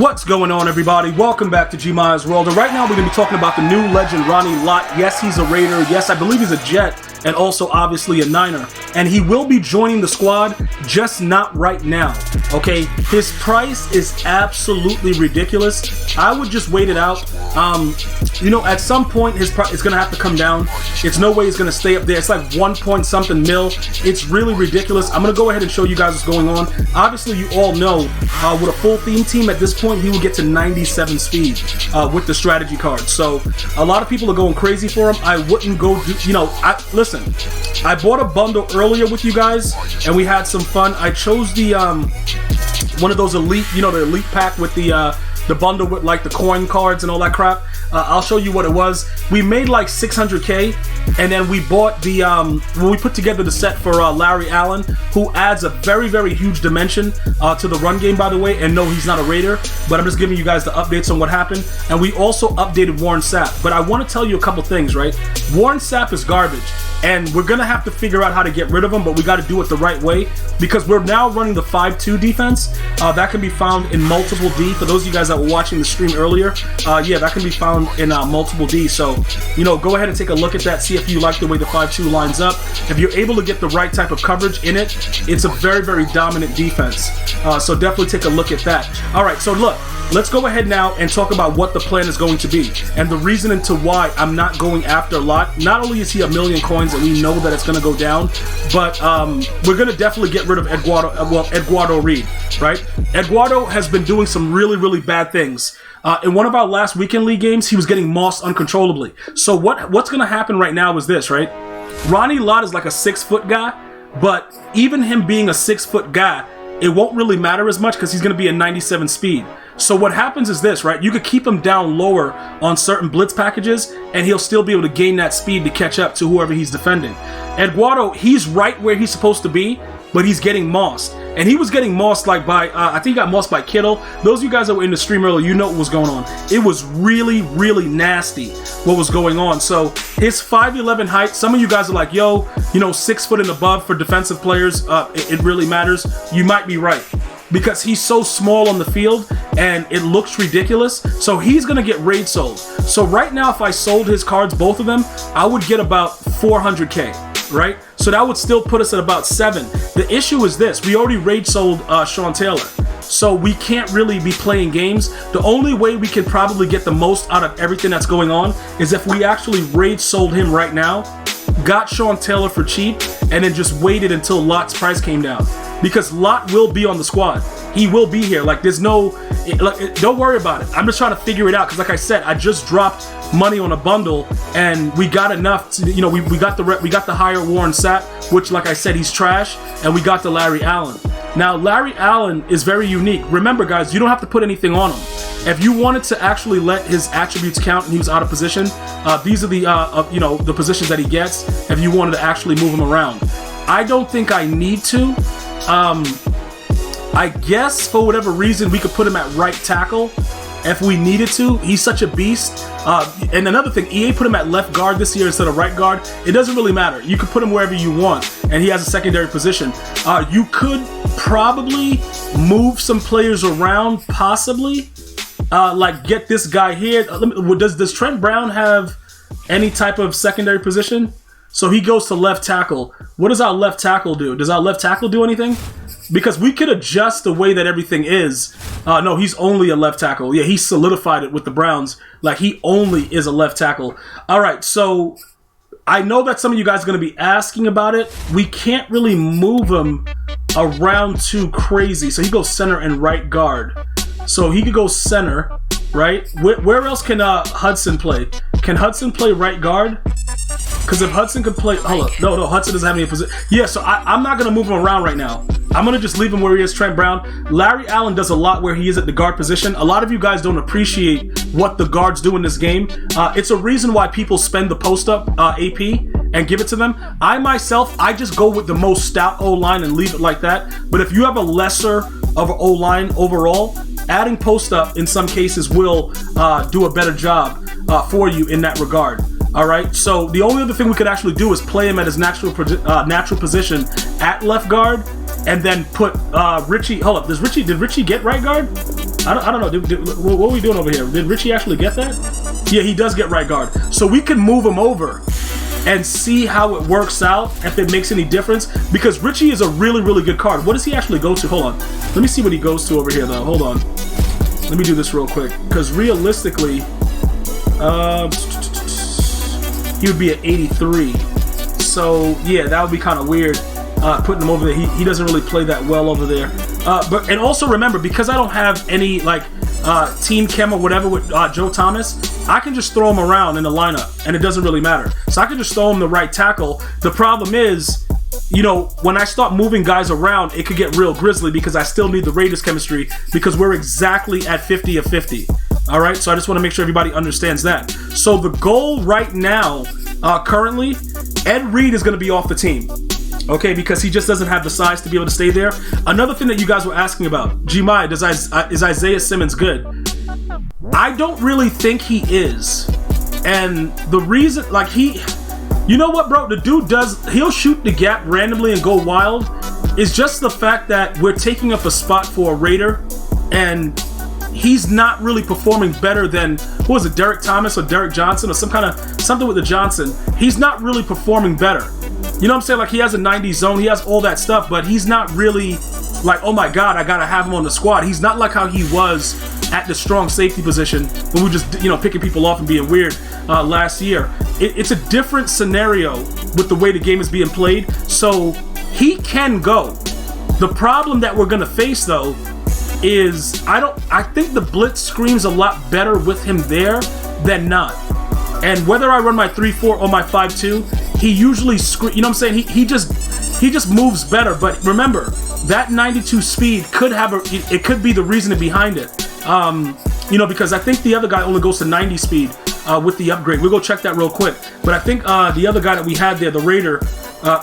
What's going on, everybody? Welcome back to GmiasWorld. And right now we're going to be talking about the new legend, Ronnie Lott. Yes, he's a Raider. Yes, I believe he's a Jet, and also obviously a Niner. And he will be joining the squad, just not right now, okay? His price is absolutely ridiculous. I would just wait it out. At some point his price is going to have to come down. It's no way he's going to stay up there. It's like 1 point something mil. It's really ridiculous. I'm going to go ahead and show you guys what's going on. Obviously, you all know with a full theme team at this point, he will get to 97 speed with the strategy card. So a lot of people are going crazy for him. I wouldn't go do, listen, I bought a bundle earlier with you guys and we had some fun. I chose the one of those elite, the elite pack with the bundle with like the coin cards and all that crap. I'll show you what it was. We made like 600K, and then we bought the when we put together the set for Larry Allen, who adds a very, very huge dimension to the run game, by the way. And no, he's not a Raider, but I'm just giving you guys the updates on what happened. And we also updated Warren Sapp. But I want to tell you a couple things, right? Warren Sapp is garbage, and we're gonna have to figure out how to get rid of him, but we got to do it the right way because we're now running the 5-2 defense. That can be found in multiple D. For those of you guys that were watching the stream earlier, yeah, that can be found in multiple D. So, go ahead and take a look at that. See if you like the way the 5-2 lines up. If you're able to get the right type of coverage in it, it's a very, very dominant defense. So definitely take a look at that. All right, so look, let's go ahead now and talk about what the plan is going to be and the reason into why I'm not going after Lott. Not only is he a million coins and we know that it's going to go down, but we're going to definitely get rid of Eduardo Reed, right? Eduardo has been doing some really, really bad things. In one of our last weekend league games, he was getting mossed uncontrollably. So what's going to happen right now is this, right? Ronnie Lott is like a 6-foot guy, but even him being a 6-foot guy, it won't really matter as much because he's going to be a 97 speed. So what happens is this, right? You could keep him down lower on certain blitz packages, and he'll still be able to gain that speed to catch up to whoever he's defending. Eduardo, he's right where he's supposed to be, but he's getting mossed. And he was getting mossed like by, I think he got mossed by Kittle. Those of you guys that were in the stream earlier, you know what was going on. It was really, really nasty what was going on. So his 5'11" height, some of you guys are like, yo, 6 foot and above for defensive players, it really matters. You might be right, because he's so small on the field and it looks ridiculous. So he's gonna get raid sold. So right now, if I sold his cards, both of them, I would get about 400K, right? So that would still put us at about 7. The issue is this: we already raid sold Sean Taylor, so we can't really be playing games. The only way we can probably get the most out of everything that's going on is if we actually raid sold him right now, got Sean Taylor for cheap, and then just waited until Lott's price came down. Because Lott will be on the squad. He will be here. Like, there's no, don't worry about it. I'm just trying to figure it out because, like I said, I just dropped money on a bundle and we got enough to, we got the higher Warren Sapp, which, like I said, he's trash, and we got the Larry Allen. Now, Larry Allen is very unique. Remember, guys, you don't have to put anything on him. If you wanted to actually let his attributes count and he was out of position, these are the the positions that he gets. If you wanted to actually move him around, I don't think I need to. I guess for whatever reason we could put him at right tackle if we needed to. He's such a beast. And another thing, EA put him at left guard this year instead of right guard. It doesn't really matter. You could put him wherever you want, and he has a secondary position. You could probably move some players around, possibly. Like get this guy here. Does Trent Brown have any type of secondary position? So he goes to left tackle. What does our left tackle do? Does our left tackle do anything? Because we could adjust the way that everything is. No, he's only a left tackle. Yeah, he solidified it with the Browns. Like, he only is a left tackle. All right, so I know that some of you guys are going to be asking about it. We can't really move him around too crazy. So he goes center and right guard. So he could go center, right? Where else can Hudson play? Can Hudson play right guard? Because if Hudson could play, hold up, no, Hudson doesn't have any position. Yeah, so I'm not gonna move him around right now. I'm gonna just leave him where he is. Trent Brown. Larry Allen does a lot where he is at the guard position. A lot of you guys don't appreciate what the guards do in this game. It's a reason why people spend the post up AP and give it to them. I myself, I just go with the most stout O-line and leave it like that. But if you have a lesser of an O-line overall, adding post up in some cases will do a better job for you in that regard. All right, so the only other thing we could actually do is play him at his natural position at left guard, and then put Richie. Hold up, did Richie get right guard? I don't know. What are we doing over here? Did Richie actually get that? Yeah, he does get right guard. So we can move him over and see how it works out, if it makes any difference. Because Richie is a really, really good card. What does he actually go to? Hold on. Let me see what he goes to over here, though. Hold on. Let me do this real quick. Because realistically, he would be at 83. So, yeah, that would be kind of weird. Putting him over there. He doesn't really play that well over there. And also remember, because I don't have any like team chem or whatever with Joe Thomas, I can just throw him around in the lineup and it doesn't really matter. So I can just throw him the right tackle. The problem is, you know, when I start moving guys around, it could get real grisly because I still need the Raiders chemistry because we're exactly at 50 of 50. All right, so I just want to make sure everybody understands that. So the goal right now, currently, Ed Reed is going to be off the team. Okay, because he just doesn't have the size to be able to stay there. Another thing that you guys were asking about, Gmia, is Isaiah Simmons good? I don't really think he is. And the reason, like you know what, bro? The dude he'll shoot the gap randomly and go wild. It's just the fact that we're taking up a spot for a Raider, and he's not really performing better than, what was it, Derek Thomas or Derek Johnson or something with the Johnson. He's not really performing better. You know what I'm saying? Like, he has a 90 zone, he has all that stuff, but he's not really like, oh my God, I gotta have him on the squad. He's not like how he was at the strong safety position when we just, you know, picking people off and being weird last year. It's a different scenario with the way the game is being played, so he can go. The problem that we're gonna face though is I think the blitz screams a lot better with him there than not. And whether I run my 3-4 or my 5-2, he usually you know what I'm saying? He just moves better. But remember, that 92 speed could could be the reasoning behind it. You know, because I think the other guy only goes to 90 speed with the upgrade. We'll go check that real quick. But I think the other guy that we had there, the Raider,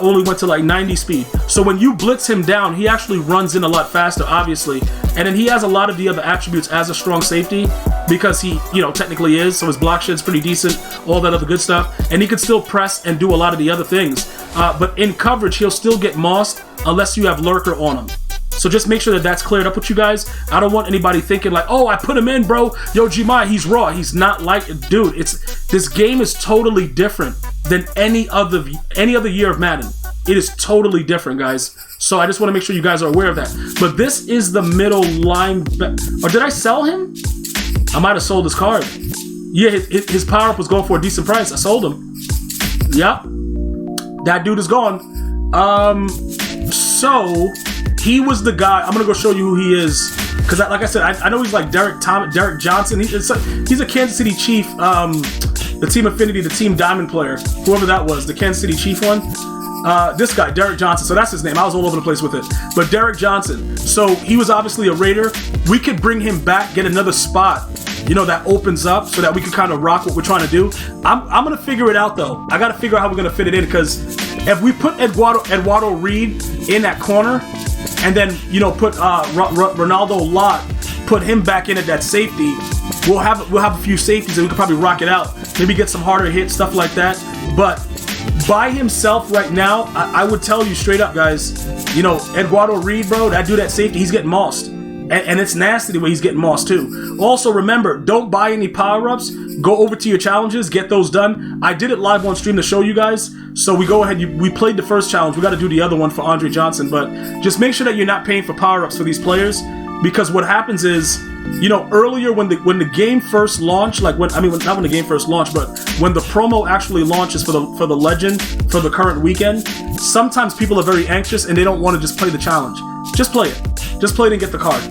only went to like 90 speed. So when you blitz him down, he actually runs in a lot faster, obviously. And then he has a lot of the other attributes as a strong safety because he, you know, technically is. So his block shed's pretty decent, all that other good stuff. And he could still press and do a lot of the other things. But in coverage, he'll still get mossed unless you have lurker on him. So just make sure that that's cleared up with you guys. I don't want anybody thinking like, oh, I put him in, bro. Yo, Gmia, he's raw. He's not like, dude, this game is totally different than any other year of Madden. It is totally different, guys. So I just want to make sure you guys are aware of that. But this is the middle line. Or did I sell him? I might have sold his card. Yeah, his power-up was going for a decent price. I sold him. Yep. That dude is gone. So he was the guy. I'm going to go show you who he is. Because like I said, I know he's like Derek Johnson. He's a Kansas City Chief. The Team Affinity, the Team Diamond player. Whoever that was. The Kansas City Chief one. This guy, Derek Johnson. So that's his name. I was all over the place with it. But Derek Johnson. So he was obviously a Raider. We could bring him back, get another spot, you know, that opens up so that we can kind of rock what we're trying to do. I'm going to figure it out, though. I got to figure out how we're going to fit it in, because if we put Eduardo Reed in that corner and then, you know, put Ronaldo Lott, put him back in at that safety, we'll have a few safeties and we could probably rock it out. Maybe get some harder hits, stuff like that. But by himself right now, I would tell you straight up, guys, you know, Eduardo Reed, bro, that dude at safety, he's getting mossed. And it's nasty the way he's getting mossed too. Also, remember, don't buy any power-ups. Go over to your challenges, get those done. I did it live on stream to show you guys. So we go ahead, we played the first challenge. We got to do the other one for Andre Johnson. But just make sure that you're not paying for power-ups for these players. Because what happens is, you know, earlier when the game first launched, not when the game first launched, but when the promo actually launches for the Legend for the current weekend, sometimes people are very anxious and they don't want to just play the challenge. Just play it. Just play it and get the card.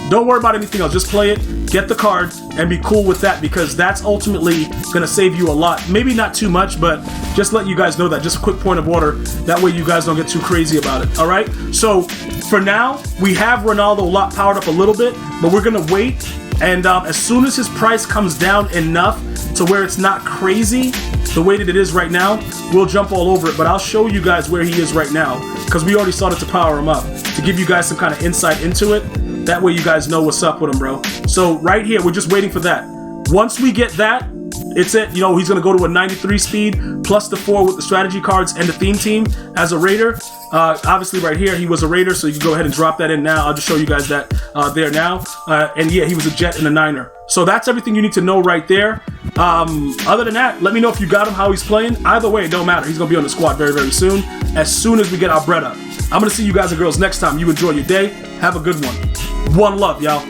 Don't worry about anything else. Just play it, get the card, and be cool with that, because that's ultimately going to save you a lot. Maybe not too much, but just let you guys know that. Just a quick point of order. That way you guys don't get too crazy about it. All right? So for now, we have Ronaldo Lott powered up a little bit, but we're going to wait. And as soon as his price comes down enough to where it's not crazy the way that it is right now, we'll jump all over it. But I'll show you guys where he is right now, because we already started to power him up to give you guys some kind of insight into it. That way you guys know what's up with him, bro. So right here, we're just waiting for that. Once we get that, it's it. You know, he's going to go to a 93 speed plus the 4 with the strategy cards and the theme team as a Raider. Obviously right here, he was a Raider, so you can go ahead and drop that in now. I'll just show you guys that there now. And yeah, he was a Jet and a Niner. So that's everything you need to know right there. Other than that, let me know if you got him, how he's playing. Either way, it don't matter. He's going to be on the squad very, very soon as we get our bread up. I'm going to see you guys and girls next time. You enjoy your day. Have a good one. One love, y'all.